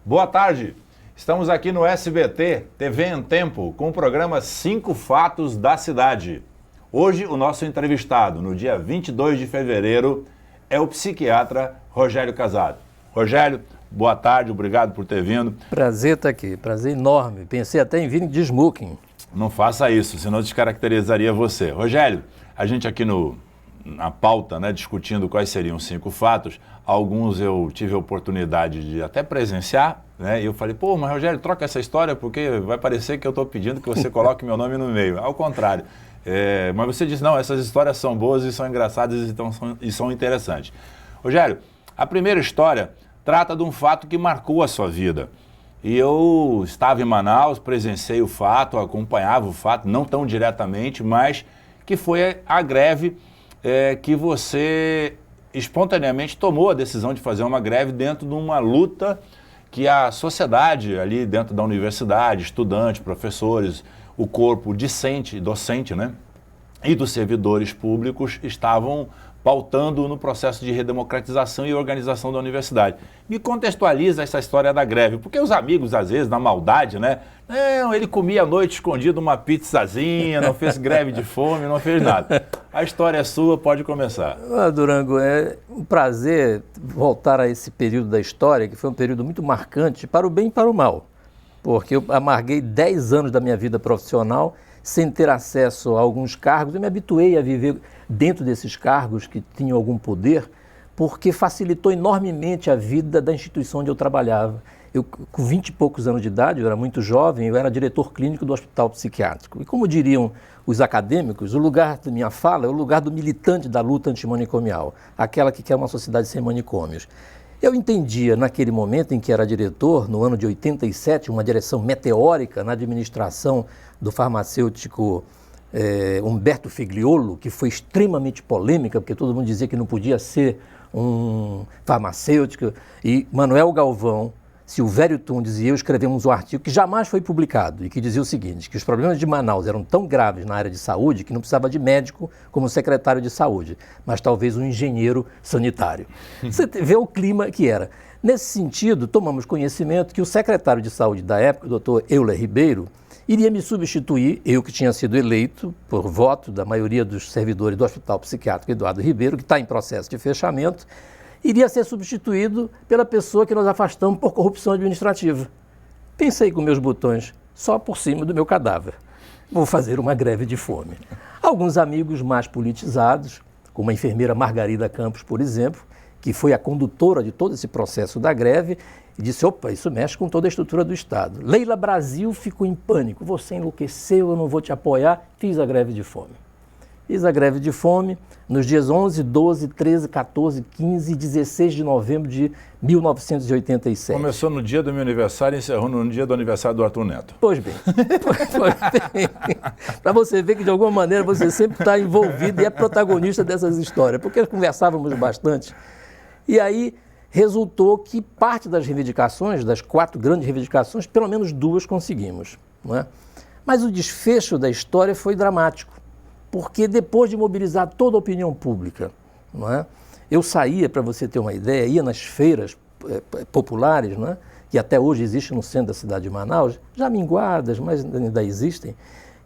Boa tarde, estamos aqui no SBT, TV em Tempo, com o programa 5 Fatos da Cidade. Hoje o nosso entrevistado, no dia 22 de fevereiro, é o psiquiatra Rogério Casado. Rogério, boa tarde, obrigado por ter vindo. Prazer estar aqui, prazer enorme. Pensei até em vir de smoking. Não faça isso, senão descaracterizaria você. Rogério, a gente aqui na pauta, né, discutindo quais seriam os 5 fatos, alguns eu tive a oportunidade de até presenciar, né, e eu falei, pô, mas Rogério, troca essa história porque vai parecer que eu estou pedindo que você coloque meu nome no meio. Ao contrário. Mas você disse, não, essas histórias são boas e são engraçadas e são interessantes. Rogério, a primeira história trata de um fato que marcou a sua vida. E eu estava em Manaus, presenciei o fato, acompanhava o fato, não tão diretamente, mas que foi a greve que você espontaneamente tomou a decisão de fazer uma greve dentro de uma luta que a sociedade ali dentro da universidade, estudantes, professores, o corpo docente, né, e dos servidores públicos estavam pautando no processo de redemocratização e organização da universidade. Me contextualiza essa história da greve, porque os amigos, às vezes, na maldade, né? Não, ele comia à noite escondido uma pizzazinha, não fez greve de fome, não fez nada. A história é sua, pode começar. Durango, é um prazer voltar a esse período da história, que foi um período muito marcante para o bem e para o mal, porque eu amarguei 10 anos da minha vida profissional sem ter acesso a alguns cargos. Eu me habituei a viver dentro desses cargos que tinham algum poder, porque facilitou enormemente a vida da instituição onde eu trabalhava. Eu, com 20 e poucos anos de idade, eu era muito jovem, eu era diretor clínico do hospital psiquiátrico. E como diriam os acadêmicos, o lugar da minha fala é o lugar do militante da luta antimanicomial, aquela que quer uma sociedade sem manicômios. Eu entendia, naquele momento em que era diretor, no ano de 87, uma direção meteórica na administração do farmacêutico Humberto Figliolo, que foi extremamente polêmica, porque todo mundo dizia que não podia ser um farmacêutico, e Manuel Galvão, Silvério Tundes e eu escrevemos um artigo que jamais foi publicado e que dizia o seguinte, que os problemas de Manaus eram tão graves na área de saúde que não precisava de médico como secretário de saúde, mas talvez um engenheiro sanitário. Você vê o clima que era. Nesse sentido, tomamos conhecimento que o secretário de saúde da época, o doutor Euler Ribeiro, iria me substituir, eu que tinha sido eleito por voto da maioria dos servidores do Hospital Psiquiátrico Eduardo Ribeiro, que está em processo de fechamento, iria ser substituído pela pessoa que nós afastamos por corrupção administrativa. Pensei com meus botões só por cima do meu cadáver. Vou fazer uma greve de fome. Alguns amigos mais politizados, como a enfermeira Margarida Campos, por exemplo, que foi a condutora de todo esse processo da greve, e disse, opa, isso mexe com toda a estrutura do Estado. Leila Brasil ficou em pânico, você enlouqueceu, eu não vou te apoiar, fiz a greve de fome. Fiz a greve de fome nos dias 11, 12, 13, 14, 15 e 16 de novembro de 1987. Começou no dia do meu aniversário e encerrou no dia do aniversário do Arthur Neto. Pois bem. Para você ver que de alguma maneira você sempre está envolvido e é protagonista dessas histórias, porque conversávamos bastante. E aí resultou que parte das reivindicações, das 4 grandes reivindicações, pelo menos 2 conseguimos, não é? Mas o desfecho da história foi dramático. Porque depois de mobilizar toda a opinião pública, não é? Eu saía, para você ter uma ideia, ia nas feiras populares, não é? Que até hoje existem no centro da cidade de Manaus, já minguadas, mas ainda existem,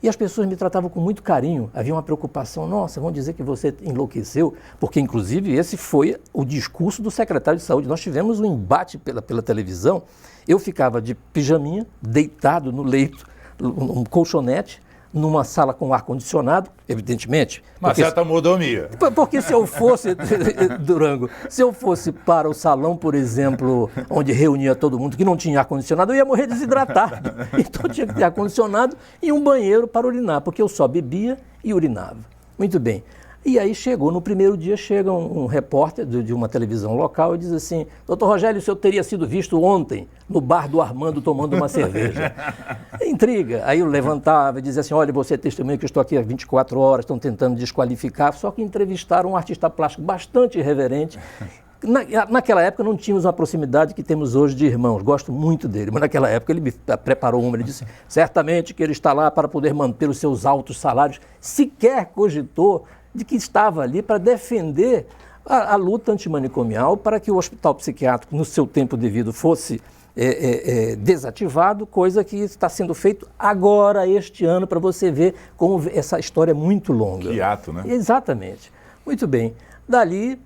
e as pessoas me tratavam com muito carinho, havia uma preocupação, nossa, vão dizer que você enlouqueceu, porque inclusive esse foi o discurso do secretário de saúde. Nós tivemos um embate pela televisão, eu ficava de pijaminha, deitado no leito, um colchonete, numa sala com ar-condicionado, evidentemente. Uma certa mordomia. Porque se eu fosse, Durango, se eu fosse para o salão, por exemplo, onde reunia todo mundo que não tinha ar-condicionado, eu ia morrer desidratado. Então tinha que ter ar-condicionado e um banheiro para urinar, porque eu só bebia e urinava. Muito bem. E aí no primeiro dia chega um repórter de uma televisão local e diz assim, doutor Rogério, o senhor teria sido visto ontem no bar do Armando tomando uma cerveja. Intriga. Aí eu levantava e dizia assim, olha, você é testemunha que eu estou aqui há 24 horas, estão tentando desqualificar, só que entrevistaram um artista plástico bastante irreverente. Naquela época não tínhamos uma proximidade que temos hoje de irmãos, gosto muito dele, mas naquela época ele me preparou ele disse, certamente que ele está lá para poder manter os seus altos salários, sequer cogitou de que estava ali para defender a luta antimanicomial, para que o hospital psiquiátrico, no seu tempo devido, fosse desativado, coisa que está sendo feito agora, este ano, para você ver como essa história é muito longa. Que ato, né? Exatamente. Muito bem. Dali,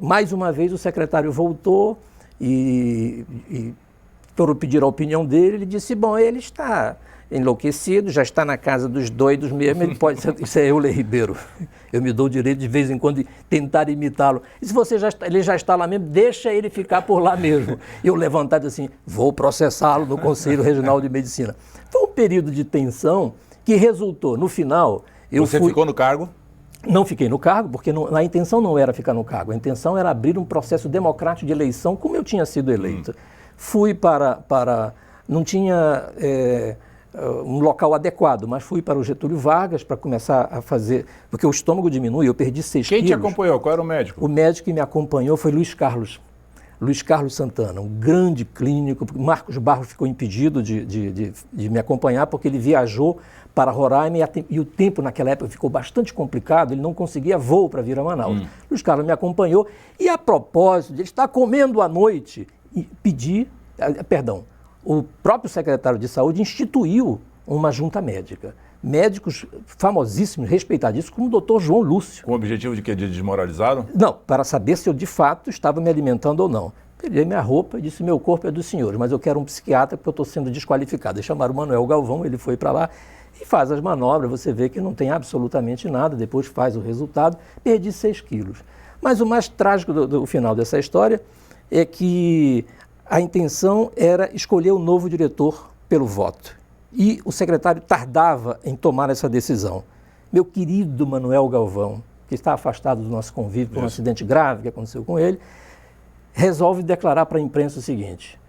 mais uma vez, o secretário voltou e foram pedir a opinião dele. Ele disse, bom, ele está enlouquecido, já está na casa dos doidos mesmo, ele pode ser, isso é Euler Ribeiro. Eu me dou o direito de vez em quando de tentar imitá-lo. E se ele já está lá mesmo, deixa ele ficar por lá mesmo. E eu levantado assim, vou processá-lo no Conselho Regional de Medicina. Foi um período de tensão que resultou, no final... Você ficou no cargo? Não fiquei no cargo, porque a intenção não era ficar no cargo, a intenção era abrir um processo democrático de eleição, como eu tinha sido eleito. Fui para não tinha um local adequado, mas fui para o Getúlio Vargas para começar a fazer, porque o estômago diminui, eu perdi 6 quilos. Quem te acompanhou? Qual era o médico? O médico que me acompanhou foi Luiz Carlos Santana, um grande clínico. Marcos Barros ficou impedido de me acompanhar porque ele viajou para Roraima e o tempo naquela época ficou bastante complicado, ele não conseguia voo para vir a Manaus. Luiz Carlos me acompanhou e, a propósito de ele estar comendo à noite, o próprio secretário de Saúde instituiu uma junta médica. Médicos famosíssimos, respeitadíssimos, como o Dr. João Lúcio. Com o objetivo de quê? De desmoralizá-lo? Não, para saber se eu de fato estava me alimentando ou não. Peguei minha roupa e disse, meu corpo é dos senhores, mas eu quero um psiquiatra porque eu estou sendo desqualificado. Eles chamaram o Manuel Galvão, ele foi para lá e faz as manobras, você vê que não tem absolutamente nada, depois faz o resultado, perdi 6 quilos. Mas o mais trágico do final dessa história é que a intenção era escolher o novo diretor pelo voto. E o secretário tardava em tomar essa decisão. Meu querido Manuel Galvão, que está afastado do nosso convívio por um acidente grave que aconteceu com ele, resolve declarar para a imprensa o seguinte: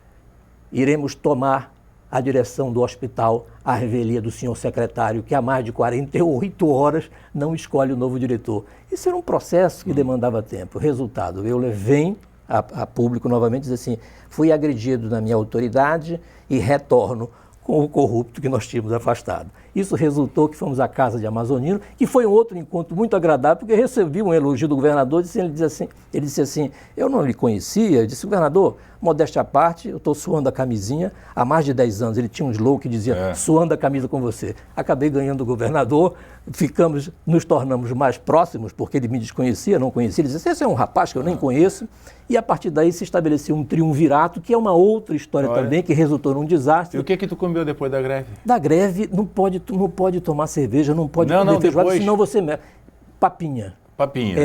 iremos tomar a direção do hospital à revelia do senhor secretário, que há mais de 48 horas não escolhe o novo diretor. Isso era um processo que demandava tempo. Resultado, eu levei a público novamente dizer assim, fui agredido na minha autoridade e retorno com o corrupto que nós tínhamos afastado. Isso resultou que fomos à casa de Amazonino, que foi um outro encontro muito agradável, porque recebi um elogio do governador, ele disse assim, eu não lhe conhecia, eu disse, governador, modéstia à parte, eu estou suando a camisinha, há mais de 10 anos, ele tinha um slogan que dizia, suando a camisa com você. Acabei ganhando o governador, nos tornamos mais próximos, porque ele me desconhecia, não conhecia, ele disse, esse é um rapaz que eu nem conheço, e a partir daí se estabeleceu um triunvirato, que é uma outra história também, que resultou num desastre. E o que tu comeu depois da greve? Da greve, não pode tomar cerveja, não pode comer feijoada, senão você... Papinha. Papinha.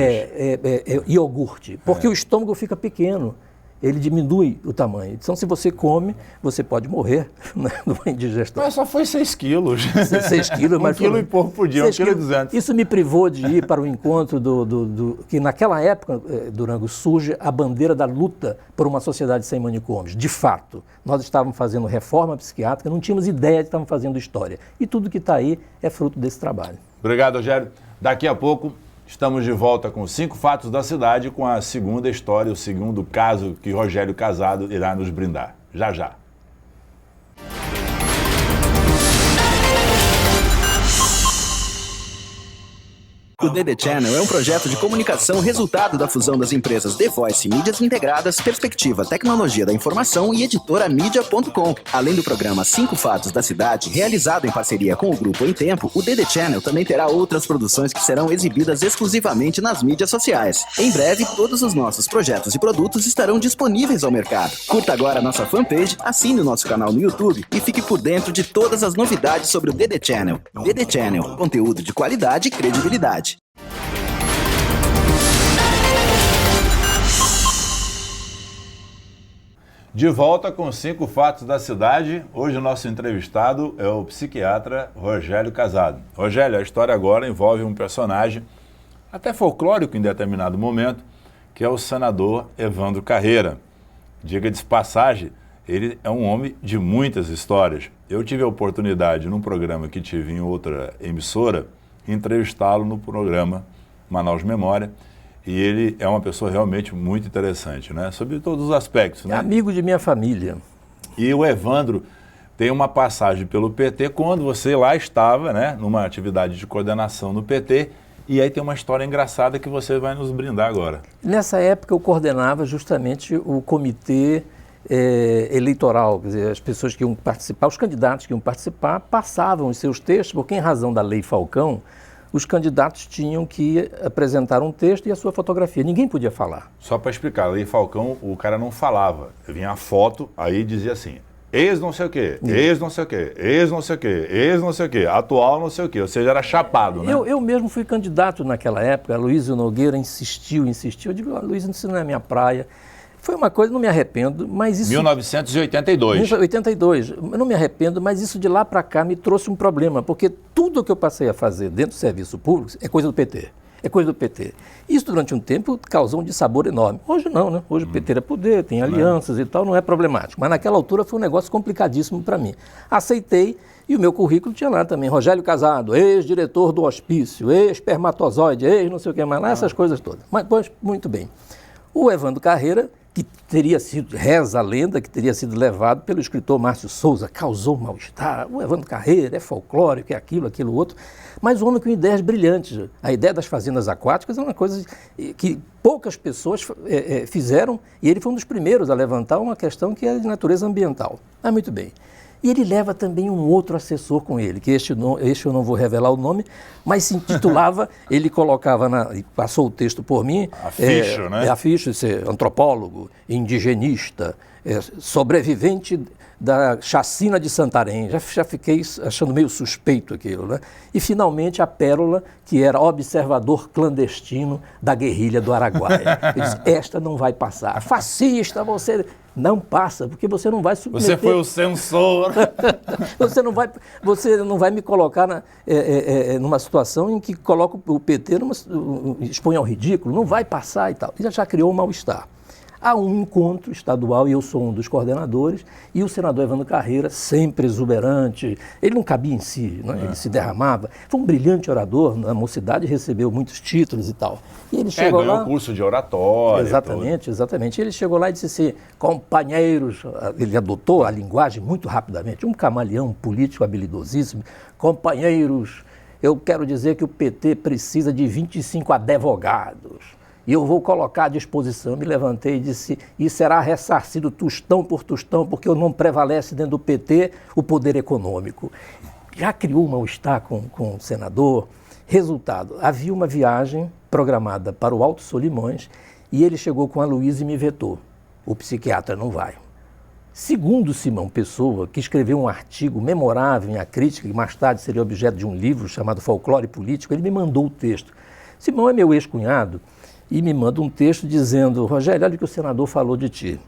Iogurte, porque o estômago fica pequeno. Ele diminui o tamanho. Então, se você come, você pode morrer, né, de uma indigestão. Mas só foi 6 quilos. 6 quilos. Um quilo e pouco por dia, 1,2 kg. Isso me privou de ir para o encontro que naquela época, Durango, surge a bandeira da luta por uma sociedade sem manicômios. De fato, nós estávamos fazendo reforma psiquiátrica, não tínhamos ideia de que estávamos fazendo história. E tudo que está aí é fruto desse trabalho. Obrigado, Rogério. Daqui a pouco... estamos de volta com 5 fatos da cidade, com a segunda história, o segundo caso que Rogério Casado irá nos brindar. Já, já. O DD Channel é um projeto de comunicação resultado da fusão das empresas The Voice Mídias Integradas, Perspectiva Tecnologia da Informação e EditoraMídia.com. Além do programa 5 Fatos da Cidade, realizado em parceria com o Grupo Em Tempo, o DD Channel também terá outras produções que serão exibidas exclusivamente nas mídias sociais. Em breve, todos os nossos projetos e produtos estarão disponíveis ao mercado. Curta agora a nossa fanpage, assine o nosso canal no YouTube e fique por dentro de todas as novidades sobre o DD Channel. DD Channel, conteúdo de qualidade e credibilidade. De volta com 5 fatos da cidade. Hoje o nosso entrevistado é o psiquiatra Rogério Casado. Rogério, a história agora envolve um personagem até folclórico em determinado momento, que é o senador Evandro Carreira. Diga de passagem, ele é um homem de muitas histórias. Eu tive a oportunidade, num programa que tive em outra emissora, entrevistá-lo no programa Manaus Memória. E ele é uma pessoa realmente muito interessante, né? Sobre todos os aspectos, né? É amigo de minha família. E o Evandro tem uma passagem pelo PT quando você lá estava, né? Numa atividade de coordenação no PT. E aí tem uma história engraçada que você vai nos brindar agora. Nessa época eu coordenava justamente o comitê eleitoral, quer dizer, as pessoas que iam participar, os candidatos que iam participar, passavam os seus textos, porque em razão da Lei Falcão, os candidatos tinham que apresentar um texto e a sua fotografia. Ninguém podia falar. Só para explicar, a Lei Falcão, o cara não falava. Vinha a foto, aí dizia assim, ex não sei o quê, ex não sei o quê, ex não sei o quê, ex não sei o quê, atual não sei o quê. Ou seja, era chapado, né? Eu mesmo fui candidato naquela época, Aloysio Nogueira insistiu. Eu digo, Aloysio, isso não é minha praia. Foi uma coisa, não me arrependo, mas isso... 1982. 1982. Eu não me arrependo, mas isso de lá para cá me trouxe um problema, porque tudo o que eu passei a fazer dentro do serviço público é coisa do PT. É coisa do PT. Isso durante um tempo causou um dissabor enorme. Hoje não, né? Hoje o PT era poder, tem alianças e tal, não é problemático. Mas naquela altura foi um negócio complicadíssimo para mim. Aceitei e o meu currículo tinha lá também, Rogério Casado, ex-diretor do hospício, ex-espermatozoide, não sei o que mais lá, essas coisas todas. Mas, pois, muito bem. O Evandro Carreira, que teria sido, reza a lenda, que teria sido levado pelo escritor Márcio Souza, causou mal-estar. O Evandro Carreira é folclórico, é aquilo, outro. Mas um homem com ideias brilhantes. A ideia das fazendas aquáticas é uma coisa que poucas pessoas fizeram, e ele foi um dos primeiros a levantar uma questão que é de natureza ambiental. Ah, muito bem. E ele leva também um outro assessor com ele, que este eu não vou revelar o nome, mas se intitulava, ele colocava, passou o texto por mim. Aficho, né? Aficho, antropólogo, indigenista, sobrevivente da chacina de Santarém. Já fiquei achando meio suspeito aquilo, né? E finalmente a pérola, que era observador clandestino da guerrilha do Araguaia. Ele disse, esta não vai passar. Fascista, você... Não passa, porque você não vai submeter... Você foi o censor. Você não vai me colocar numa situação em que coloca o PT, expõe ao ridículo, não vai passar e tal. Ele já criou um mal-estar. Há um encontro estadual, e eu sou um dos coordenadores, e o senador Evandro Carreira, sempre exuberante, ele não cabia em si, né? Ele se derramava. Foi um brilhante orador, na mocidade recebeu muitos títulos e tal. E ele chegou ganhou lá... curso de oratória. Exatamente. Ele chegou lá e disse assim, companheiros, ele adotou a linguagem muito rapidamente, um camaleão político habilidosíssimo, companheiros, eu quero dizer que o PT precisa de 25 advogados. E eu vou colocar à disposição. Me levantei e disse, e será ressarcido tostão por tostão, porque não prevalece dentro do PT o poder econômico. Já criou um mal-estar com o senador. Resultado, havia uma viagem programada para o Alto Solimões e ele chegou com a Luísa e me vetou. O psiquiatra não vai. Segundo Simão Pessoa, que escreveu um artigo memorável em A Crítica, que mais tarde seria objeto de um livro chamado Folclore Político, ele me mandou o texto. Simão é meu ex-cunhado, e me manda um texto dizendo, Rogério, olha o que o senador falou de ti.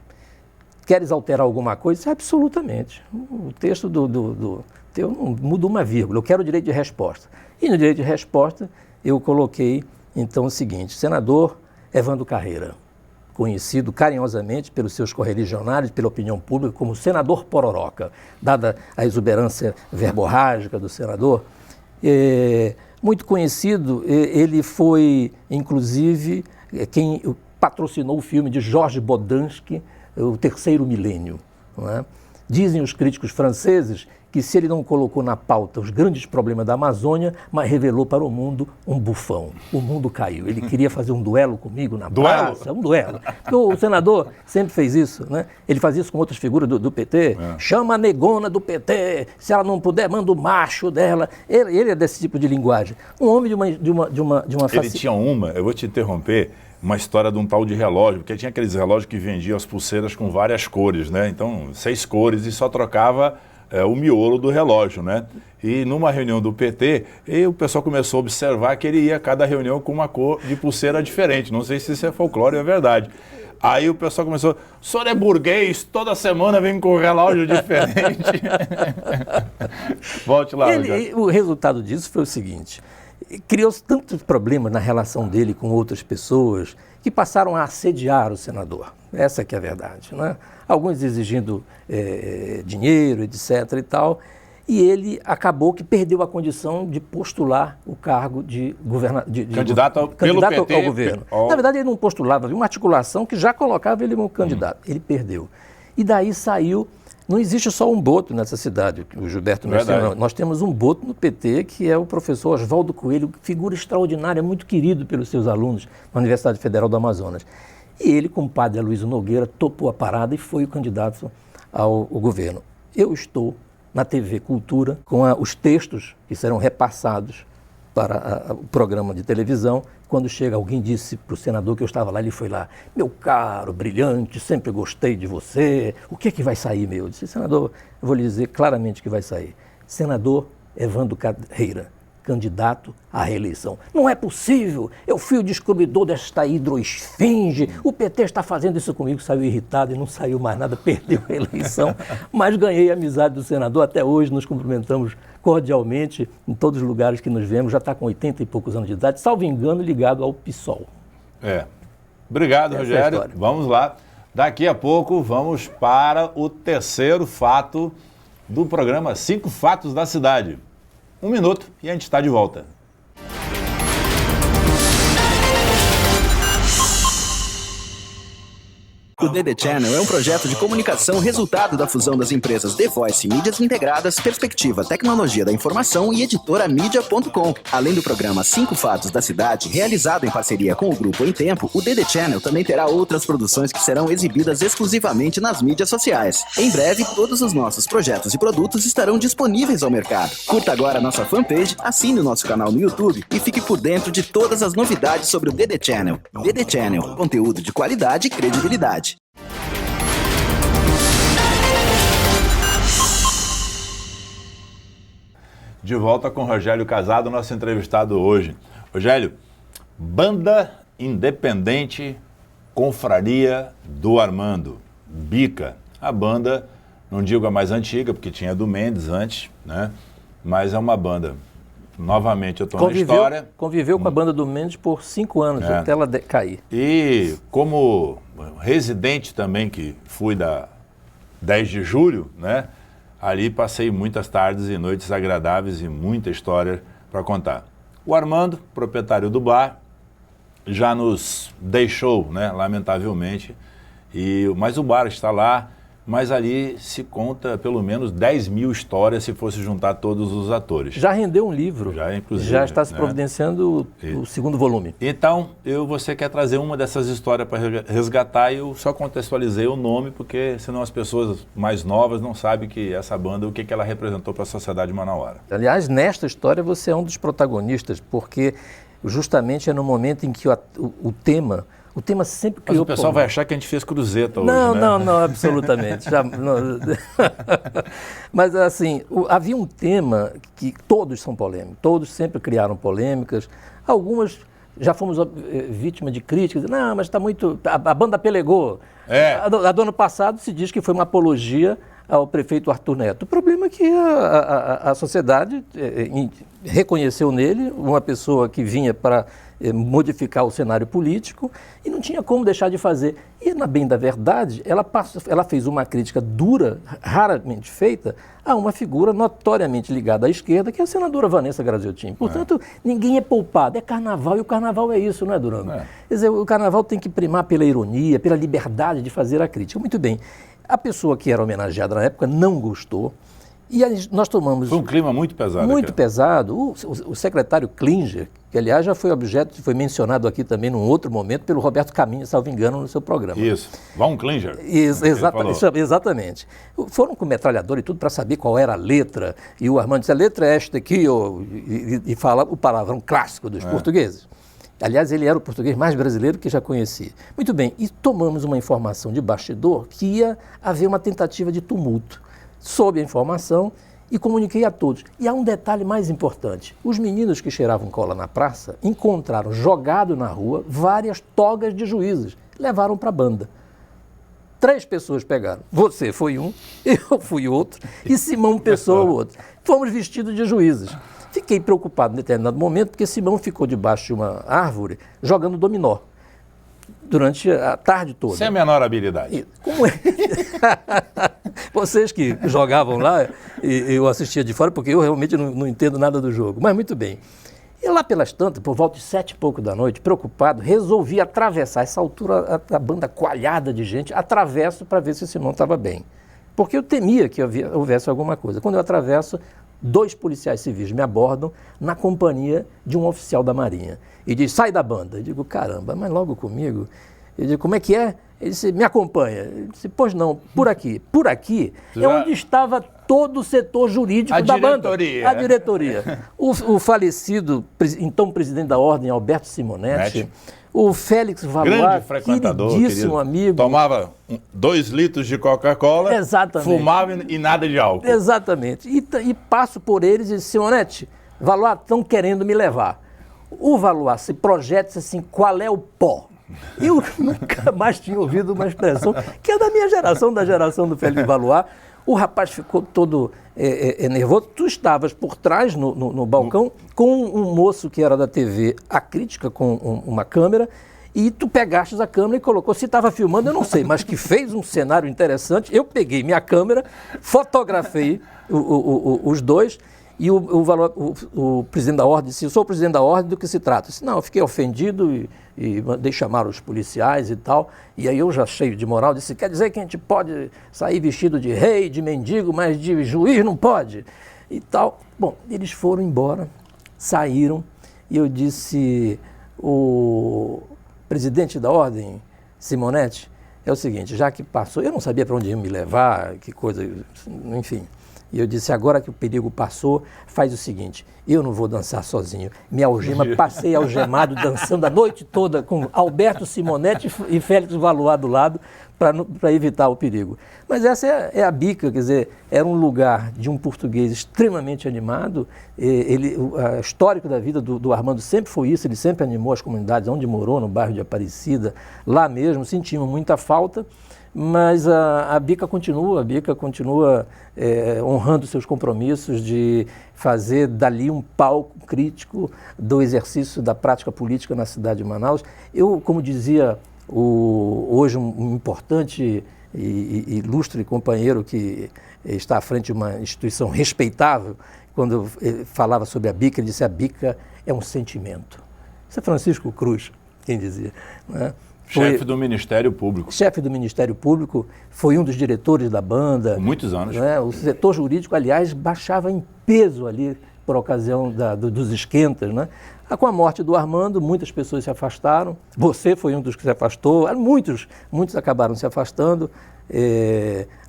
Queres alterar alguma coisa? Disse, absolutamente. O texto do teu não muda uma vírgula, eu quero o direito de resposta. E no direito de resposta eu coloquei, então, o seguinte, senador Evandro Carreira, conhecido carinhosamente pelos seus correligionários, pela opinião pública, como senador Pororoca, dada a exuberância verborrágica do senador, muito conhecido, ele foi, inclusive, quem patrocinou o filme de Georges Bodansky, O Terceiro Milênio. Não é? Dizem os críticos franceses que se ele não colocou na pauta os grandes problemas da Amazônia, mas revelou para o mundo um bufão. O mundo caiu. Ele queria fazer um duelo comigo na praça, um duelo. Porque o senador sempre fez isso, né? Ele fazia isso com outras figuras do PT. Chama a negona do PT, se ela não puder, manda o macho dela. Ele é desse tipo de linguagem. Um homem de uma Ele tinha eu vou te interromper, uma história de um tal de relógio, porque tinha aqueles relógios que vendiam as pulseiras com várias cores, né? Então, 6 cores e só trocava o miolo do relógio, né? E numa reunião do PT, o pessoal começou a observar que ele ia a cada reunião com uma cor de pulseira diferente. Não sei se isso é folclore ou é verdade. Aí o pessoal começou, o senhor é burguês, toda semana vem com um relógio diferente. Volte lá. O resultado disso foi o seguinte, criou-se tantos problemas na relação dele com outras pessoas que passaram a assediar o senador. Essa que é a verdade, né? Alguns exigindo dinheiro, etc. e tal. E ele acabou que perdeu a condição de postular o cargo de candidato ao governo. Na verdade, ele não postulava, havia uma articulação que já colocava ele como candidato. Ele perdeu. E daí saiu... Não existe só um boto nessa cidade, o Gilberto mencionou. Nós temos um boto no PT, que é o professor Oswaldo Coelho, figura extraordinária, muito querido pelos seus alunos na Universidade Federal do Amazonas. E ele, com o padre Aloysio Nogueira, topou a parada e foi o candidato ao governo. Eu estou na TV Cultura com os textos que serão repassados para o programa de televisão. Quando chega, alguém disse para o senador que eu estava lá, ele foi lá: meu caro, brilhante, sempre gostei de você, o que é que vai sair, meu? Eu disse: senador, eu vou lhe dizer claramente o que vai sair. Senador Evandro Carreira, candidato à reeleição. Não é possível, eu fui o descobridor desta hidroesfinge, o PT está fazendo isso comigo. Saiu irritado e não saiu mais nada, perdeu a eleição, mas ganhei a amizade do senador. Até hoje nos cumprimentamos cordialmente em todos os lugares que nos vemos. Já está com 80 e poucos anos de idade, salvo engano, ligado ao PSOL. Obrigado, Essa Rogério. é Vamos lá. Daqui a pouco vamos para o terceiro fato do programa 5 Fatos da Cidade. 1 minuto e a gente está de volta. O DD Channel é um projeto de comunicação resultado da fusão das empresas The Voice Mídias Integradas, Perspectiva Tecnologia da Informação e Editora Mídia.com. Além do programa 5 Fatos da Cidade, realizado em parceria com o Grupo Em Tempo, o DD Channel também terá outras produções que serão exibidas exclusivamente nas mídias sociais. Em breve, todos os nossos projetos e produtos estarão disponíveis ao mercado. Curta agora a nossa fanpage, assine o nosso canal no YouTube e fique por dentro de todas as novidades sobre o DD Channel. DD Channel, conteúdo de qualidade e credibilidade. De volta com Rogério Casado, nosso entrevistado hoje. Rogério, Banda Independente Confraria do Armando, Bica. A banda, não digo a mais antiga, porque tinha do Mendes antes, né? Mas é uma banda. Novamente, eu estou na história. Conviveu com a banda do Mendes por 5 anos, até ela cair. E como residente também, que fui da 10 de julho, né? Ali passei muitas tardes e noites agradáveis e muita história para contar. O Armando, proprietário do bar, já nos deixou, né, lamentavelmente, mas o bar está lá, mas ali se conta pelo menos 10 mil histórias se fosse juntar todos os atores. Já rendeu um livro, inclusive, já está se providenciando o segundo volume. Então, você quer trazer uma dessas histórias para resgatar, e eu só contextualizei o nome, porque senão as pessoas mais novas não sabem que essa banda, o que ela representou para a sociedade manauara. Aliás, nesta história você é um dos protagonistas, porque justamente é no momento em que o tema sempre criou... Mas o pessoal vai achar que a gente fez cruzeta hoje, né? Não, absolutamente. Mas, assim, havia um tema que todos são polêmicos, todos sempre criaram polêmicas. Algumas já fomos vítimas de críticas. Não, mas está muito... A banda pelegou. A do ano passado se diz que foi uma apologia ao prefeito Arthur Neto. O problema é que a sociedade reconheceu nele uma pessoa que vinha para modificar o cenário político e não tinha como deixar de fazer. E, na bem da verdade, ela fez uma crítica dura, raramente feita, a uma figura notoriamente ligada à esquerda, que é a senadora Vanessa Graziotin. Portanto, ninguém é poupado. É carnaval, e o carnaval é isso, não é, Durango? Quer dizer, o carnaval tem que primar pela ironia, pela liberdade de fazer a crítica. Muito bem. A pessoa que era homenageada na época não gostou. E nós tomamos... Foi um clima muito pesado. Muito pesado. O secretário Klinger, que aliás já foi objeto, foi mencionado aqui também num outro momento pelo Roberto Caminha, salvo engano, no seu programa. Isso. Vão Klinger. Exatamente. Foram com metralhador e tudo para saber qual era a letra. E o Armando disse: a letra é esta aqui, e fala o palavrão clássico dos portugueses. Aliás, ele era o português mais brasileiro que já conhecia. Muito bem, e tomamos uma informação de bastidor que ia haver uma tentativa de tumulto. Soube a informação e comuniquei a todos. E há um detalhe mais importante. Os meninos que cheiravam cola na praça encontraram jogado na rua várias togas de juízes. Levaram para a banda. 3 pessoas pegaram. Você foi um, eu fui outro e Simão Pessoa o outro. Fomos vestidos de juízes. Fiquei preocupado em determinado momento porque Simão ficou debaixo de uma árvore jogando dominó durante a tarde toda. Sem a menor habilidade. Como é? Vocês que jogavam lá, eu assistia de fora, porque eu realmente não entendo nada do jogo. Mas muito bem. E lá pelas tantas, por volta de 7 e pouco da noite, preocupado, resolvi atravessar. Essa altura, a banda coalhada de gente, atravesso para ver se Simão estava bem. Porque eu temia que houvesse alguma coisa. Quando eu atravesso, 2 policiais civis me abordam na companhia de um oficial da Marinha. E diz: sai da banda. Eu digo: caramba, mas logo comigo. Eu digo, como é que é? Ele disse, me acompanha. Eu disse, pois não, por aqui. Por aqui é onde estava todo o setor jurídico da banda. A diretoria. O falecido, então presidente da Ordem, Alberto Simonetti, o Félix Valois, queridíssimo amigo. Tomava 2 litros de Coca-Cola, fumava e nada de álcool. Exatamente. E passo por eles e disse, Simonetti, Valois, estão querendo me levar. O Valois se projeta assim, qual é o pó? Eu nunca mais tinha ouvido uma expressão que é da minha geração, da geração do Félix Valois. O rapaz ficou todo nervoso. Tu estavas por trás, no balcão, com um moço que era da TV, a crítica, com uma câmera, e tu pegaste a câmera e colocou. Se estava filmando, eu não sei, mas que fez um cenário interessante. Eu peguei minha câmera, fotografei os dois, e o presidente da Ordem disse, eu sou o presidente da Ordem, do que se trata? Eu disse, não, eu fiquei ofendido e mandei chamar os policiais e tal. E aí eu já cheio de moral, disse, quer dizer que a gente pode sair vestido de rei, de mendigo, mas de juiz não pode? E tal. Bom, eles foram embora, saíram, e eu disse, o presidente da Ordem, Simonetti, é o seguinte, já que passou, eu não sabia para onde ia me levar, que coisa, enfim. E eu disse, agora que o perigo passou, faz o seguinte, eu não vou dançar sozinho. Me algema, passei algemado, dançando a noite toda com Alberto Simonetti e Félix Valois do lado, para evitar o perigo. Mas essa é a bica, quer dizer, era um lugar de um português extremamente animado. O histórico da vida do Armando sempre foi isso, ele sempre animou as comunidades onde morou, no bairro de Aparecida, lá mesmo, sentimos muita falta. Mas a bica continua honrando seus compromissos de fazer dali um palco crítico do exercício da prática política na cidade de Manaus. Eu, como dizia hoje um importante e ilustre companheiro que está à frente de uma instituição respeitável, quando ele falava sobre a bica, ele disse, a bica é um sentimento. Isso é Francisco Cruz quem dizia, né? Chefe do Ministério Público. Chefe do Ministério Público, foi um dos diretores da banda. Por muitos anos. Né? O setor jurídico, aliás, baixava em peso ali por ocasião dos esquentas. Né? Com a morte do Armando, muitas pessoas se afastaram. Você foi um dos que se afastou. Muitos acabaram se afastando.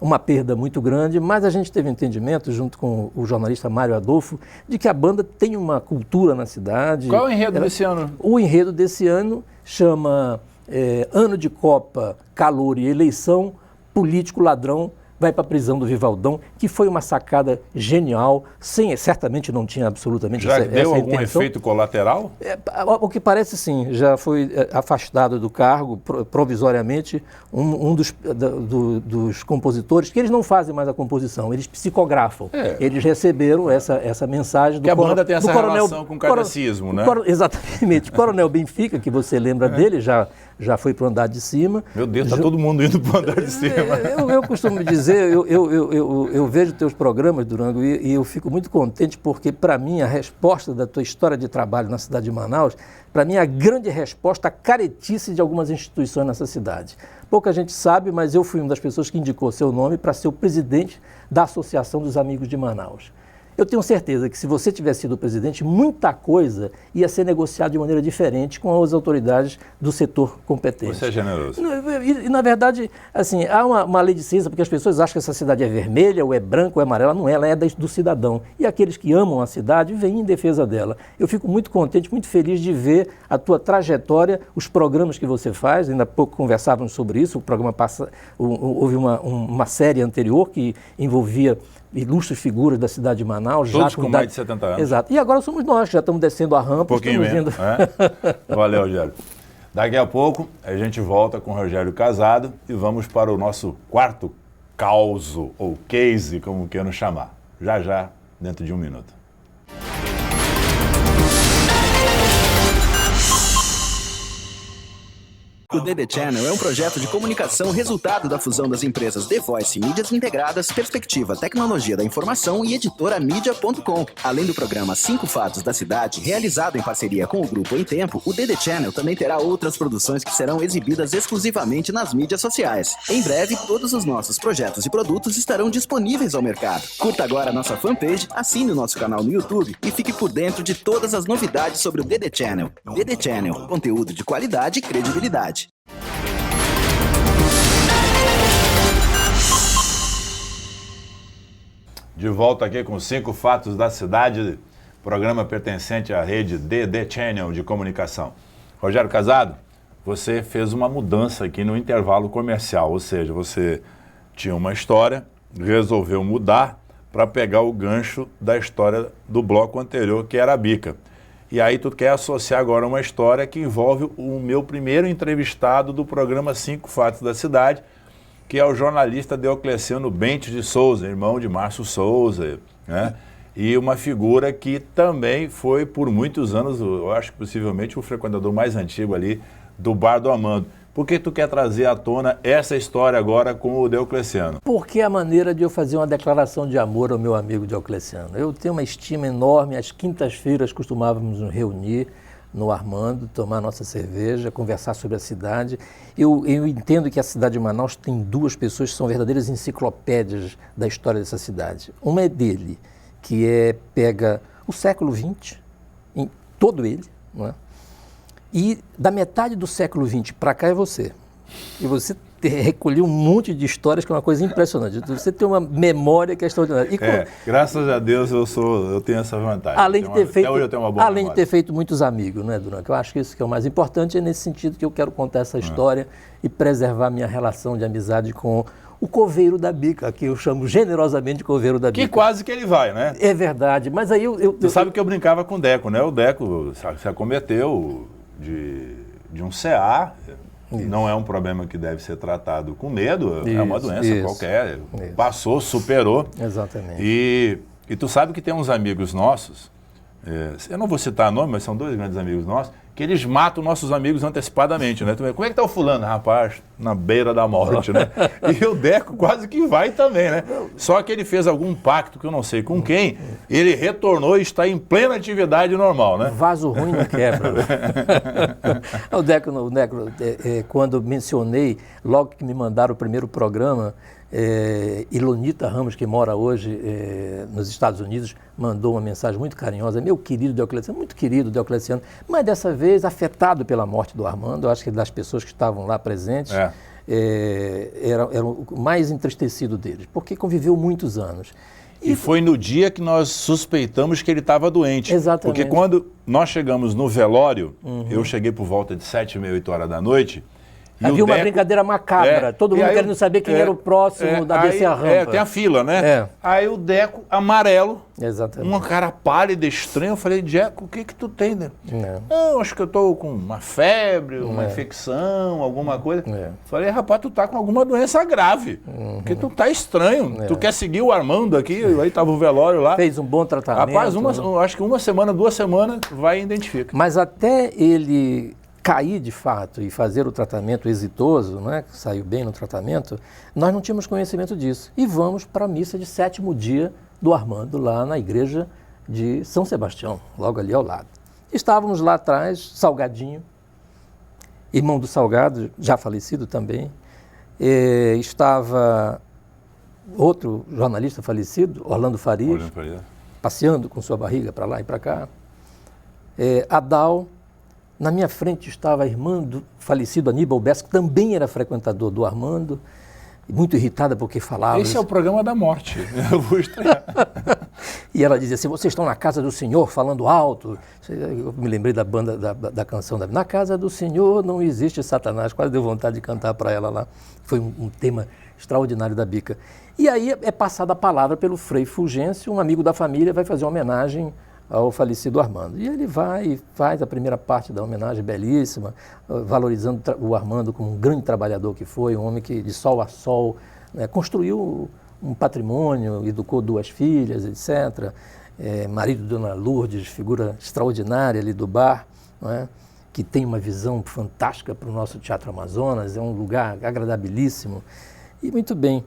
Uma perda muito grande, mas a gente teve entendimento, junto com o jornalista Mário Adolfo, de que a banda tem uma cultura na cidade. Qual é o enredo desse ano? O enredo desse ano chama... ano de Copa, calor e eleição, político ladrão vai para a prisão do Vivaldão, que foi uma sacada genial, certamente não tinha absolutamente essa intenção. Já deu algum efeito colateral? O que parece sim, já foi afastado do cargo provisoriamente um dos compositores, que eles não fazem mais a composição, eles psicografam. Eles receberam essa mensagem do que a banda tem essa relação com o catecismo, né? Exatamente. Coronel Benfica, que você lembra dele, já foi para o andar de cima. Meu Deus, está todo mundo indo para o andar de cima. Eu costumo dizer, eu vejo teus programas, Durango, e eu fico muito contente porque, para mim, a resposta da tua história de trabalho na cidade de Manaus, para mim, a grande resposta à caretice de algumas instituições nessa cidade. Pouca gente sabe, mas eu fui uma das pessoas que indicou seu nome para ser o presidente da Associação dos Amigos de Manaus. Eu tenho certeza que, se você tivesse sido o presidente, muita coisa ia ser negociada de maneira diferente com as autoridades do setor competente. Você é generoso. E na verdade, assim, há uma lei de ciência, porque as pessoas acham que essa cidade é vermelha, ou é branca, ou é amarela. Não é, ela é do cidadão. E aqueles que amam a cidade vêm em defesa dela. Eu fico muito contente, muito feliz de ver a tua trajetória, os programas que você faz. Ainda há pouco conversávamos sobre isso. O programa houve uma série anterior que envolvia ilustres figuras da cidade de Manaus. Todos já com mais de 70 anos. Exato. E agora somos nós que já estamos descendo a rampa. Um pouquinho mesmo. Valeu, Rogério. Daqui a pouco a gente volta com o Rogério Casado e vamos para o nosso quarto causo, ou case, como queiram chamar. Já, dentro de um minuto. O DD Channel é um projeto de comunicação resultado da fusão das empresas The Voice Mídias Integradas, Perspectiva Tecnologia da Informação e Editora Mídia.com. Além do programa 5 Fatos da Cidade, realizado em parceria com o Grupo Em Tempo, o DD Channel também terá outras produções que serão exibidas exclusivamente nas mídias sociais. Em breve, todos os nossos projetos e produtos estarão disponíveis ao mercado. Curta agora a nossa fanpage, assine o nosso canal no YouTube e fique por dentro de todas as novidades sobre o DD Channel. DD Channel, conteúdo de qualidade e credibilidade. De volta aqui com 5 fatos da cidade, programa pertencente à rede DD Channel de comunicação. Rogério Casado, você fez uma mudança aqui no intervalo comercial, ou seja, você tinha uma história, resolveu mudar para pegar o gancho da história do bloco anterior, que era a bica. E aí tu quer associar agora uma história que envolve o meu primeiro entrevistado do programa 5 Fatos da Cidade, que é o jornalista Deocleciano Bentes de Souza, irmão de Márcio Souza, né? E uma figura que também foi por muitos anos, eu acho que possivelmente o frequentador mais antigo ali do Bar do Armando. Por que tu quer trazer à tona essa história agora com o Deocleciano? Porque é a maneira de eu fazer uma declaração de amor ao meu amigo Deocleciano. Eu tenho uma estima enorme, às quintas-feiras costumávamos nos reunir no Armando, tomar nossa cerveja, conversar sobre a cidade. Eu entendo que a cidade de Manaus tem 2 pessoas que são verdadeiras enciclopédias da história dessa cidade. Uma é dele, que pega o século XX, em todo ele, não é? E da metade do século XX para cá é você. E você recolheu um monte de histórias que é uma coisa impressionante. Você tem uma memória que é extraordinária. E graças a Deus eu tenho essa vantagem. Além de ter feito, até hoje eu tenho uma boa além memória. de ter feito muitos amigos, né, Duran? Eu acho que isso que é o mais importante, é nesse sentido que eu quero contar essa história e preservar minha relação de amizade com o coveiro da bica, que eu chamo generosamente de coveiro da bica. Que quase que ele vai, né? É verdade, mas aí Você sabe que eu brincava com o Deco, né? O Deco se acometeu de um CA, não é um problema que deve ser tratado com medo, é uma doença qualquer, passou, superou. Exatamente. E tu sabe que tem uns amigos nossos, eu não vou citar nome, mas são 2 grandes amigos nossos, que eles matam nossos amigos antecipadamente, né? Como é que tá o fulano? Rapaz, na beira da morte, né? E o Deco quase que vai também, né? Só que ele fez algum pacto, que eu não sei com quem, ele retornou e está em plena atividade normal, né? Vaso ruim não quebra. O Deco, quando mencionei, logo que me mandaram o primeiro programa, Ilonita Ramos, que mora hoje nos Estados Unidos, mandou uma mensagem muito carinhosa. Meu querido Deocleciano, muito querido Deocleciano, mas dessa vez afetado pela morte do Armando. Eu acho que das pessoas que estavam lá presentes, era o mais entristecido deles, porque conviveu muitos anos. E foi no dia que nós suspeitamos que ele estava doente. Exatamente. Porque quando nós chegamos no velório, eu cheguei por volta de 7h30, 8h da noite. Havia uma brincadeira macabra, todo mundo querendo saber quem era o próximo da descer a rampa. Tem a fila, né? Aí o Deco, amarelo, exatamente, uma cara pálida, estranha. Eu falei, Deco, o que tu tem, né? Não, acho que eu tô com uma febre, uma infecção, alguma coisa. Falei, rapaz, tu tá com alguma doença grave, porque tu tá estranho. Tu quer seguir o Armando aqui, aí tava o velório lá. Fez um bom tratamento. Rapaz, acho que 1 semana, 2 semanas, vai e identifica. Mas até ele cair de fato e fazer o tratamento exitoso, né, que saiu bem no tratamento, nós não tínhamos conhecimento disso. E vamos para a missa de 7º dia do Armando, lá na igreja de São Sebastião, logo ali ao lado. Estávamos lá atrás, Salgadinho, irmão do Salgado, já falecido também, estava outro jornalista falecido, Orlando Farias, passeando com sua barriga para lá e para cá, Adal. Na minha frente estava a irmã do falecido Aníbal Bessa, que também era frequentador do Armando, muito irritada porque falava... Esse é o programa da morte, eu vou estranhar. E ela dizia assim, vocês estão na casa do Senhor falando alto. Eu me lembrei da banda, da canção, na casa do Senhor não existe Satanás, quase deu vontade de cantar para ela lá. Foi um tema extraordinário da bica. E aí é passada a palavra pelo Frei Fulgêncio, um amigo da família, vai fazer uma homenagem ao falecido Armando. E ele vai e faz a primeira parte da homenagem belíssima, valorizando o Armando como um grande trabalhador que foi, um homem que de sol a sol, né, construiu um patrimônio, educou 2 filhas, etc. Marido de Dona Lourdes, figura extraordinária ali do bar, não é? Que tem uma visão fantástica para o nosso Teatro Amazonas, é um lugar agradabilíssimo. E muito bem.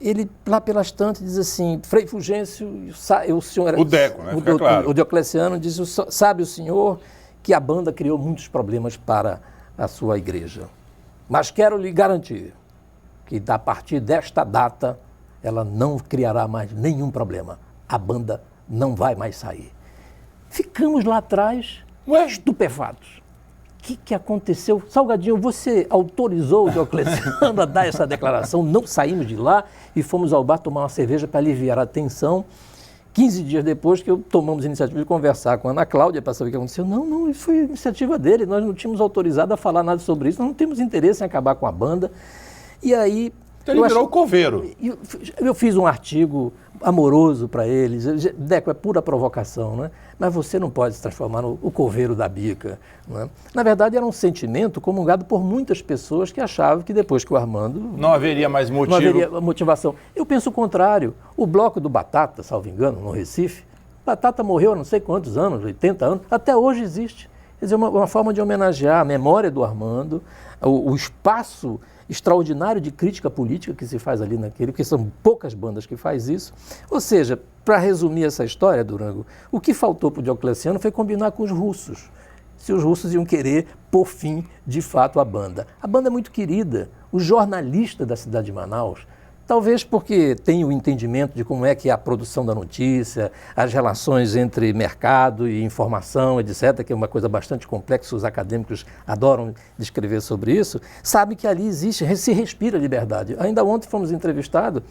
Ele, lá pelas tantas, diz assim, Frei Fulgêncio, o senhor... O Deco, né? Fica claro. O Deocleciano diz, sabe o senhor que a banda criou muitos problemas para a sua igreja. Mas quero lhe garantir que, a partir desta data, ela não criará mais nenhum problema. A banda não vai mais sair. Ficamos lá atrás, estupefatos. que aconteceu? Salgadinho, você autorizou o Diocleciano a dar essa declaração? Não saímos de lá e fomos ao bar tomar uma cerveja para aliviar a tensão. 15 dias depois que tomamos a iniciativa de conversar com a Ana Cláudia para saber o que aconteceu. Não, isso foi iniciativa dele, nós não tínhamos autorizado a falar nada sobre isso, nós não temos interesse em acabar com a banda. E aí... Então ele virou o coveiro. Eu fiz um artigo amoroso para eles. Deco, é pura provocação, né? Mas você não pode se transformar no coveiro da bica. Né? Na verdade, era um sentimento comungado por muitas pessoas que achavam que depois que o Armando... Não haveria mais motivo. Não haveria motivação. Eu penso o contrário. O bloco do Batata, salvo engano, no Recife, Batata morreu há não sei quantos anos, 80 anos, até hoje existe. Quer dizer, uma forma de homenagear a memória do Armando, o espaço extraordinário de crítica política que se faz ali naquele, porque são poucas bandas que faz isso. Ou seja, para resumir essa história, Durango, o que faltou para o Diocleciano foi combinar com os russos, se os russos iam querer pôr fim, de fato, à banda. A banda é muito querida. O jornalista da cidade de Manaus, talvez porque tem o entendimento de como é que é a produção da notícia, as relações entre mercado e informação, etc., que é uma coisa bastante complexa, os acadêmicos adoram descrever sobre isso, sabe que ali existe, se respira liberdade. Ainda ontem fomos entrevistados,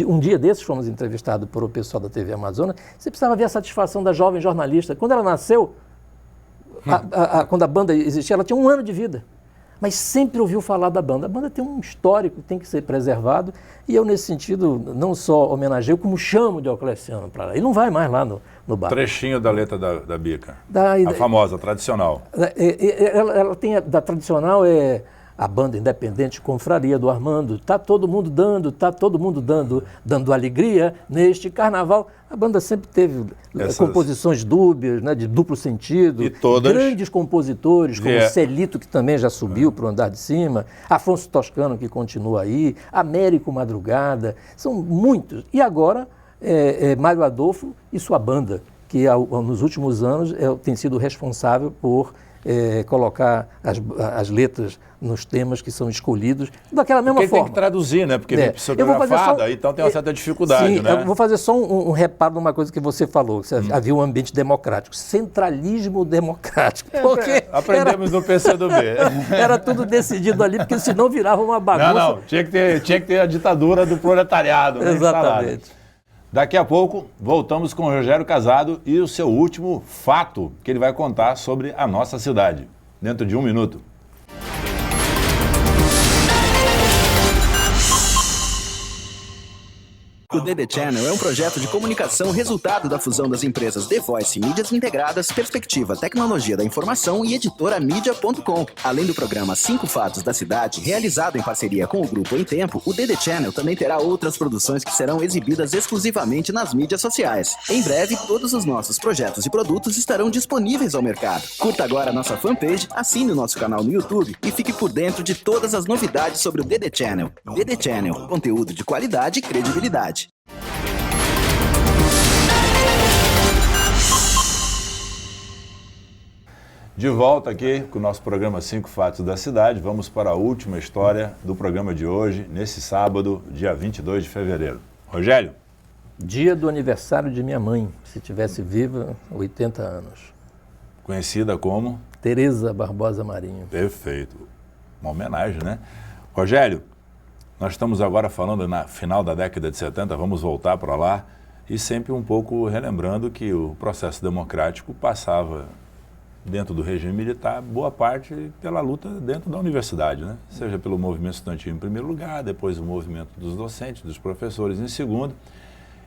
um dia desses fomos entrevistados por o pessoal da TV Amazonas, você precisava ver a satisfação da jovem jornalista. Quando ela nasceu, quando a banda existia, ela tinha 1 ano de vida. Mas sempre ouviu falar da banda. A banda tem um histórico que tem que ser preservado e eu, nesse sentido, não só homenageio, como chamo o Diocleciano para lá. Ele não vai mais lá no bar. Trechinho da letra da bica. A famosa, tradicional. Ela tem, da tradicional é a banda independente Confraria do Armando. Tá todo mundo dando alegria neste carnaval. A banda sempre teve composições dúbias, né, de duplo sentido. E todas... Grandes compositores, como Celito, que também já subiu para o andar de cima, Afonso Toscano, que continua aí, Américo Madrugada, são muitos. E agora, Mário Adolfo e sua banda, que nos últimos anos tem sido responsável por colocar as letras nos temas que são escolhidos daquela mesma forma. Porque tem que traduzir, né? Porque vem psicografada, então tem uma certa dificuldade, sim, né? Eu vou fazer só um reparo numa coisa que você falou, que havia um ambiente democrático, centralismo democrático. Porque aprendemos no PCdoB. Era tudo decidido ali, porque senão virava uma bagunça. Não, tinha que ter a ditadura do proletariado. Né, exatamente. Daqui a pouco, voltamos com o Rogério Casado e o seu último fato, que ele vai contar sobre a nossa cidade, dentro de 1 minuto. O DD Channel é um projeto de comunicação resultado da fusão das empresas The Voice Mídias Integradas, Perspectiva Tecnologia da Informação e Editora Mídia.com. Além do programa 5 Fatos da Cidade, realizado em parceria com o Grupo Em Tempo, o DD Channel também terá outras produções que serão exibidas exclusivamente nas mídias sociais. Em breve, todos os nossos projetos e produtos estarão disponíveis ao mercado. Curta agora a nossa fanpage, assine o nosso canal no YouTube e fique por dentro de todas as novidades sobre o DD Channel. DD Channel, conteúdo de qualidade e credibilidade. De volta aqui com o nosso programa 5 Fatos da Cidade. Vamos para a última história do programa de hoje, nesse sábado, dia 22 de fevereiro. Rogério? Dia do aniversário de minha mãe, se tivesse viva, 80 anos. Conhecida como? Tereza Barbosa Marinho. Perfeito. Uma homenagem, né? Rogério, nós estamos agora falando na final da década de 70, vamos voltar para lá, e sempre um pouco relembrando que o processo democrático passava dentro do regime militar, boa parte pela luta dentro da universidade, né? Seja pelo movimento estudantil em primeiro lugar, depois o movimento dos docentes, dos professores em segundo,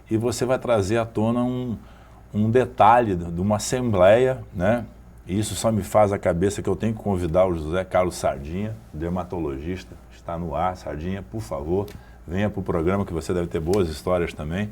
e você vai trazer à tona um detalhe de uma assembleia, né? E isso só me faz a cabeça que eu tenho que convidar o José Carlos Sardinha, dermatologista, está no ar. Sardinha, por favor, venha para o programa que você deve ter boas histórias também.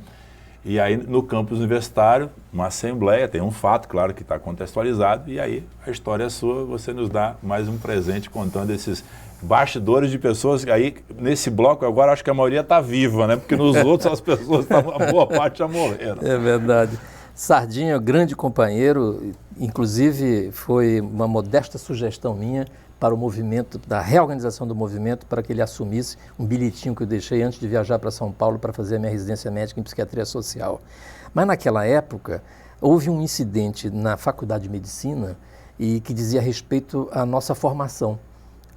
E aí, no campus universitário, uma assembleia, tem um fato, claro, que está contextualizado, e aí a história é sua, você nos dá mais um presente contando esses bastidores de pessoas. Aí, nesse bloco agora, acho que a maioria está viva, né? Porque nos outros as pessoas, a boa parte já morreram. É verdade. Sardinha, grande companheiro, inclusive foi uma modesta sugestão minha para o movimento, da reorganização do movimento, para que ele assumisse um bilhetinho que eu deixei antes de viajar para São Paulo para fazer a minha residência médica em psiquiatria social. Mas naquela época, houve um incidente na Faculdade de Medicina e que dizia respeito à nossa formação.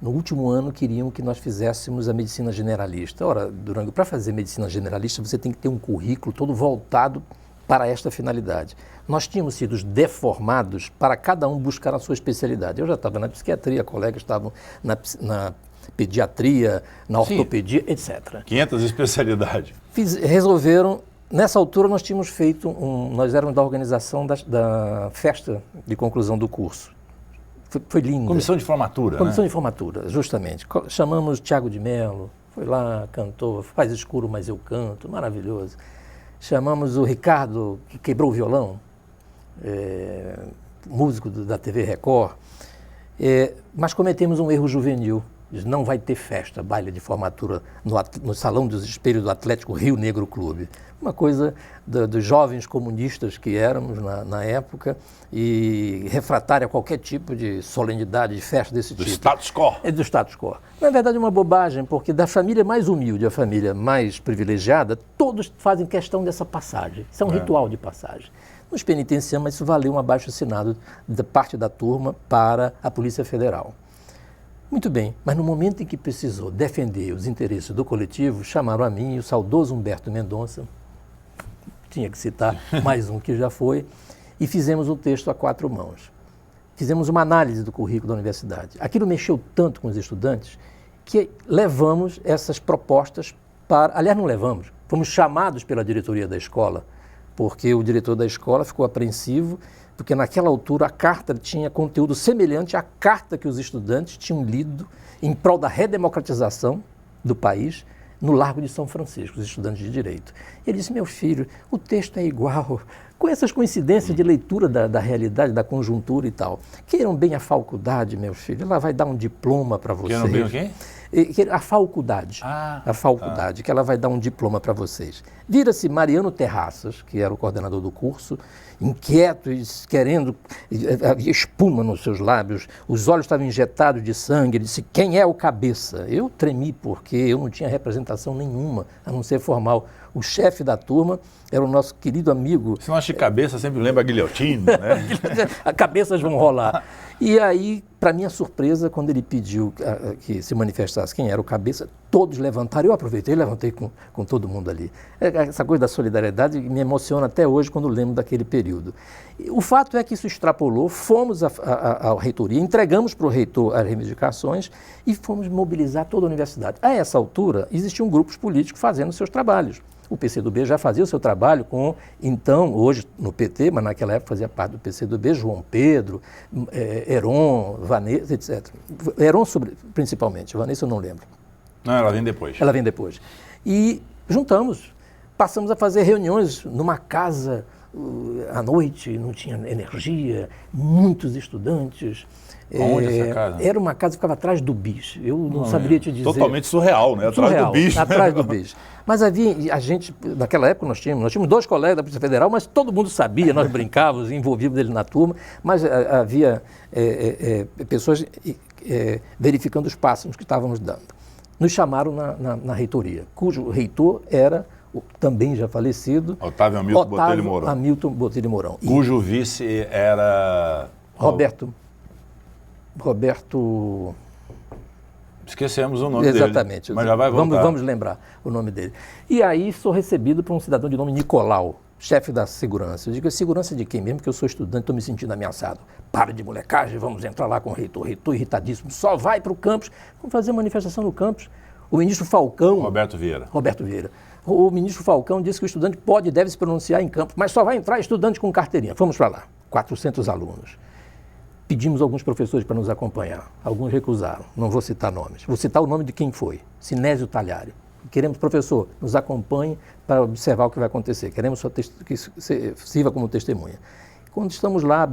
No último ano, queriam que nós fizéssemos a medicina generalista. Ora, Durango, para fazer medicina generalista, você tem que ter um currículo todo voltado para esta finalidade. Nós tínhamos sido deformados para cada um buscar a sua especialidade. Eu já estava na psiquiatria, colegas estavam na pediatria, na ortopedia, etc. 500 especialidades. Resolveram, nessa altura nós tínhamos feito, nós éramos da organização da festa de conclusão do curso. Foi lindo. Comissão de formatura, Comissão de formatura, justamente. Chamamos Tiago de Mello, foi lá, cantou, faz escuro, mas eu canto, maravilhoso. Chamamos o Ricardo, que quebrou o violão, músico da TV Record, mas cometemos um erro juvenil. Não vai ter festa, baile de formatura no Salão dos Espelhos do Atlético Rio Negro Clube. Uma coisa dos jovens comunistas que éramos na época e refratária a qualquer tipo de solenidade, de festa desse tipo. Do status quo. Do status quo. Na verdade é uma bobagem, porque da família mais humilde à família mais privilegiada, todos fazem questão dessa passagem. Isso é um ritual de passagem. Nos penitenciamos, isso valeu um abaixo-assinado da parte da turma para a Polícia Federal. Muito bem, mas no momento em que precisou defender os interesses do coletivo, chamaram a mim e o saudoso Humberto Mendonça, tinha que citar mais um que já foi, e fizemos um texto a 4 mãos. Fizemos uma análise do currículo da universidade. Aquilo mexeu tanto com os estudantes que levamos essas propostas para... Aliás, não levamos, fomos chamados pela diretoria da escola, porque o diretor da escola ficou apreensivo, porque naquela altura a carta tinha conteúdo semelhante à carta que os estudantes tinham lido em prol da redemocratização do país no Largo de São Francisco, os estudantes de Direito. Ele disse, meu filho, o texto é igual, com essas coincidências de leitura da realidade, da conjuntura e tal. Queiram bem a faculdade, meu filho, ela vai dar um diploma para vocês. Queiram bem o quê? A faculdade, que ela vai dar um diploma para vocês. Vira-se Mariano Terraças, que era o coordenador do curso, inquieto e querendo, espuma nos seus lábios, os olhos estavam injetados de sangue, ele disse, quem é o cabeça? Eu tremi porque eu não tinha representação nenhuma, a não ser formal. O chefe da turma era o nosso querido amigo... Se não acha de cabeça, sempre lembra a guilhotina, né? As cabeças vão rolar. E aí, para minha surpresa, quando ele pediu que se manifestasse quem era o cabeça, todos levantaram. Eu aproveitei e levantei com todo mundo ali. Essa coisa da solidariedade me emociona até hoje quando lembro daquele período. O fato é que isso extrapolou, fomos à reitoria, entregamos para o reitor as reivindicações e fomos mobilizar toda a universidade. A essa altura, existiam grupos políticos fazendo seus trabalhos. O PCdoB já fazia o seu trabalho com, então, hoje no PT, mas naquela época fazia parte do PCdoB, João Pedro, Heron, Vanessa, etc. Heron principalmente, Vanessa eu não lembro. Não, ela vem depois. Ela vem depois. E juntamos, passamos a fazer reuniões numa casa à noite, não tinha energia, muitos estudantes. Onde essa casa? Era uma casa que ficava atrás do BIS. Eu não saberia te dizer. Totalmente surreal, né? Atrás do BIS. Atrás do BIS. Mas havia, a gente, naquela época nós tínhamos 2 colegas da Polícia Federal, mas todo mundo sabia, nós brincávamos, envolvíamos ele na turma, mas havia pessoas verificando os passos que estávamos dando. Nos chamaram na reitoria, cujo reitor era também já falecido... Otávio Hamilton Botelho Mourão. Hamilton Botelho Mourão. Cujo vice era... Roberto... Esquecemos o nome dele. Exatamente. Mas já vai voltar. Vamos lembrar o nome dele. E aí sou recebido por um cidadão de nome Nicolau, chefe da segurança. Eu digo, segurança de quem mesmo? Que eu sou estudante, estou me sentindo ameaçado. Para de molecagem, vamos entrar lá com o reitor. Reitor irritadíssimo, só vai para o campus. Vamos fazer manifestação no campus. O ministro Falcão... Roberto Vieira. O ministro Falcão disse que o estudante pode e deve se pronunciar em campus, mas só vai entrar estudante com carteirinha. Vamos para lá, 400 alunos. Pedimos alguns professores para nos acompanhar. Alguns recusaram, não vou citar nomes. Vou citar o nome de quem foi, Sinésio Talhari. Queremos, professor, nos acompanhe para observar o que vai acontecer. Queremos que sirva como testemunha. Quando estamos lá,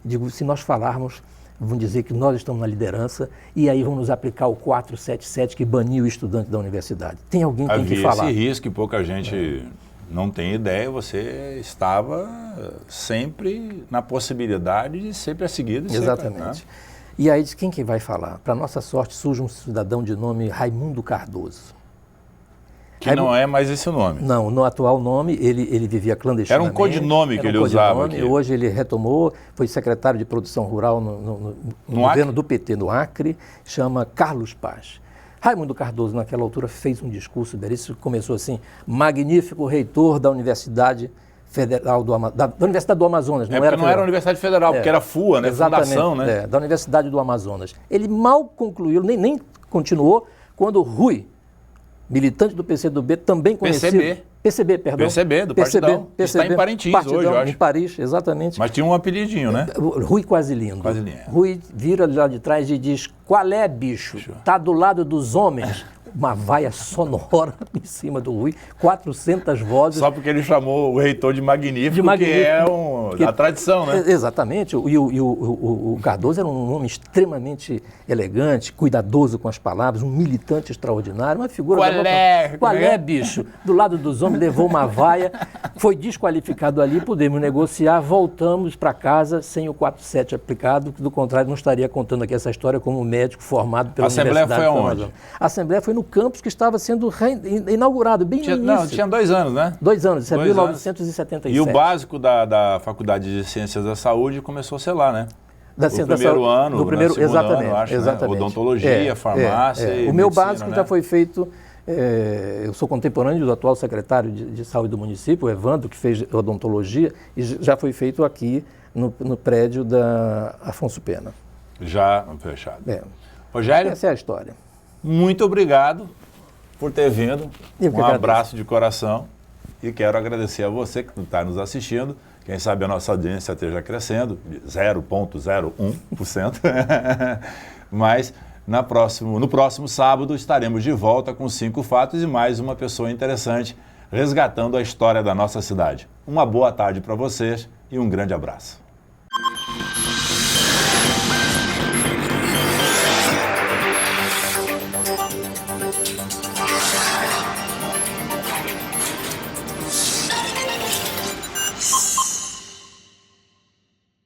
digo, se nós falarmos, vão dizer que nós estamos na liderança e aí vão nos aplicar o 477 que baniu o estudante da universidade. Tem alguém que tem que falar. Havia esse risco que pouca gente não tem ideia, você estava sempre na possibilidade de ser perseguido. Exatamente. E aí diz, quem que vai falar? Para nossa sorte surge um cidadão de nome Raimundo Cardoso. Que não é mais esse nome. Não, no atual nome ele vivia clandestinamente. Era um codinome que ele usava aqui. Hoje ele retomou, foi secretário de produção rural no governo do PT no Acre, chama Carlos Paz. Raimundo Cardoso, naquela altura, fez um discurso belíssimo, começou assim: magnífico reitor da Universidade Federal da Universidade do Amazonas. Não era a Universidade Federal, porque era FUA, né? Fundação, né? Da Universidade do Amazonas. Ele mal concluiu, nem continuou, quando Rui, militante do PCdoB, também conhecido... PCB, perdão. PCB, do Partidão. Está em Parintins hoje, eu acho. Em Paris, exatamente. Mas tinha um apelidinho, né? Rui Quase Lindo. Quase Lindo. Rui vira lá de trás e diz: qual é, bicho? Tá do lado dos homens. Uma vaia sonora em cima do Rui, 400 vozes. Só porque ele chamou o reitor de magnífico, que é a tradição, né? Exatamente. E o Cardoso era um homem extremamente elegante, cuidadoso com as palavras, um militante extraordinário, uma figura... Qual é, bicho? Do lado dos homens, levou uma vaia, foi desqualificado ali, pudemos negociar, voltamos para casa sem o 47 aplicado, do contrário, não estaria contando aqui essa história como médico formado pela Universidade do Amazonas. A Assembleia foi aonde? A Assembleia foi no campus que estava sendo inaugurado, bem no início. Não, tinha 2 anos, né? 2 anos, isso é 1977. E o básico da Faculdade de Ciências da Saúde começou a ser lá, né? Do primeiro ano, exatamente, ano, acho, exatamente. Né? Odontologia, farmácia e O meu medicina, básico, né? já foi feito, eu sou contemporâneo do atual secretário de Saúde do município, o Evandro, que fez odontologia, e já foi feito aqui no prédio da Afonso Pena. Já fechado. Rogério? Essa é a história. Muito obrigado por ter vindo. Um agradeço. Abraço de coração. E quero agradecer a você que está nos assistindo. Quem sabe a nossa audiência esteja crescendo, de 0,01%. Mas no próximo sábado estaremos de volta com 5 fatos e mais uma pessoa interessante resgatando a história da nossa cidade. Uma boa tarde para vocês e um grande abraço.